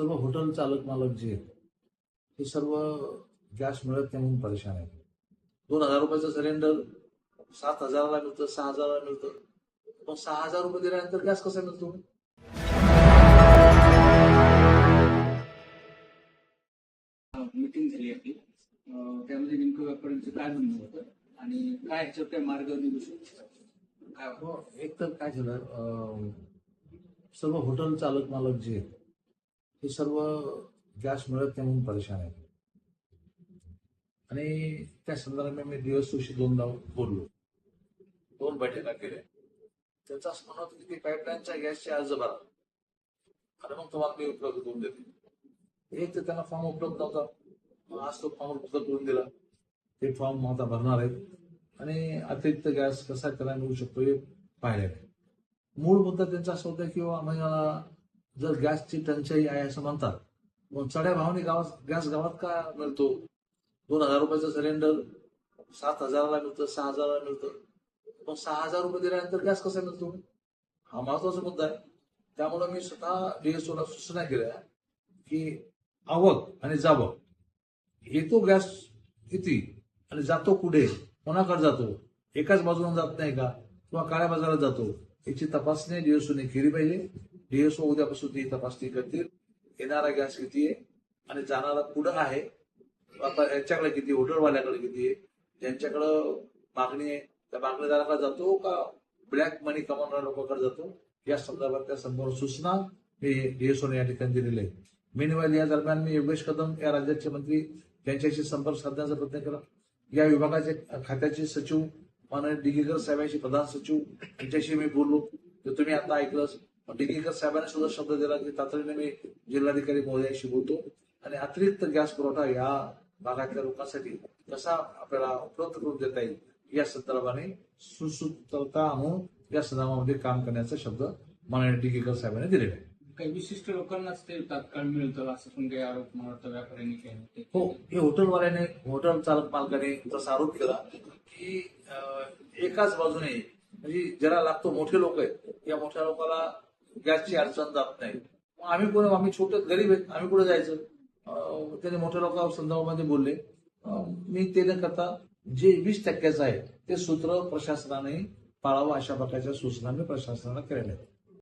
सर्व हॉटेल चालक मालक जे आहेत हे सर्व गॅस मिळत नाही म्हणून परेशान आहेत. 2,000 रुपयाचं सिलेंडर 7,000ला मिळतं, 6,000ला मिळतं. पण 6,000 रुपये दिल्यानंतर गॅस कसा मिळतो? मीटिंग झाली आपली. त्यामध्ये नेमकं व्यापाऱ्यांचं काय म्हणणं होतं आणि काय ह्याच्यावर काय मार्ग निघू शकतो? काय एक तर काय झालं, सर्व हॉटेल चालक मालक जे आहेत हे सर्व गॅस मिळत नाही म्हणून परेशान आहेत. आणि त्या संदर्भात मी DSOशी 2दा बोललो, 2 बैठका केल्या. त्यांचं असं म्हणत होतं की पाईपलाईनच्या गॅसचे अर्ज भरा आणि मग तुम्हाला मी उपलब्ध करून देते. एक तर त्यांना फॉर्म उपलब्ध नव्हता, आज तो फॉर्म उपलब्ध करून दिला. ते फॉर्म आता भरणार आहेत आणि अतिरिक्त गॅस कसा त्याला मिळू शकतो हे पाहिलं आहे. मूळ मुद्दा त्यांचा असा होता की आम्हाला जर गॅसची टंचाई आहे असं म्हणतात, मग चढ्या भावाने गॅस गावात का मिळतो? 2,000 रुपयाचं सिलेंडर 7,000ला मिळतं, 6,000ला मिळतं. पण 6,000 रुपये दिल्यानंतर गॅस कसा मिळतो? हा महत्वाचा मुद्दा आहे. त्यामुळे मी स्वतः DSOला सूचना केल्या की आवक आणि जावक, येतो गॅस किती आणि जातो कुठे, कोणाकडे जातो, एकाच बाजूने जात नाही का किंवा काळ्या बाजारात जातो, याची तपासणी DSOने केली पाहिजे. DSO उद्यापासून ती तपासणी करतील. येणारा गॅस किती आहे आणि जाणारा कुठं आहे, याच्याकडे किती, हॉटेलवाल्याकडे किती आहे, ज्यांच्याकडं मागणी आहे त्या मागणीदाराकडे जातो का ब्लॅक मनी कमावणाऱ्या लोकांकडे जातो, या संदर्भात त्या संपूर्ण सूचना मी DSOने या ठिकाणी दिलेल्या आहेत. मेनवाईल या दरम्यान मी योगेश कदम या राज्याचे मंत्री यांच्याशी संपर्क साधण्याचा प्रयत्न केला. या विभागाचे खात्याचे सचिव माननीय डिगेकर साहेबांशी, प्रधान सचिव यांच्याशी मी बोललो. तर तुम्ही आता ऐकलंच. डिगेकर साहेबांनी सुद्धा शब्द दिला की तातडीने मी जिल्हाधिकारी महोदयांशी बोलतो आणि अतिरिक्त गॅस पुरवठा या भागातल्या लोकांसाठी कसा आपल्याला उपलब्ध करून देता येईल या संदर्भाने सुसूत्रता आणून या संदर्भामध्ये काम करण्याचा शब्द माननीय डिगेकर साहेबांनी दिलेला आहे. काही विशिष्ट लोकांनाच ते तात्काळ मिळतं असं पण काही आरोप मला वाटतं व्यापाऱ्यांनी केले. हो, हे हॉटेलवाल्याने, हॉटेल चालक मालकाने तसा आरोप केला की एकाच बाजूने म्हणजे ज्याला लागतो मोठे लोक आहेत, या मोठ्या लोकांना गॅसची अडचण जात नाही. आम्ही छोटे गरीब आहेत, आम्ही कुठे जायचं? त्याने मोठ्या लोकांच्या संदर्भामध्ये बोलले. मी ते न करता जे 20% आहे ते सूत्र प्रशासनाने पाळावं अशा प्रकारच्या सूचना मी प्रशासनाला केलेल्या आहेत.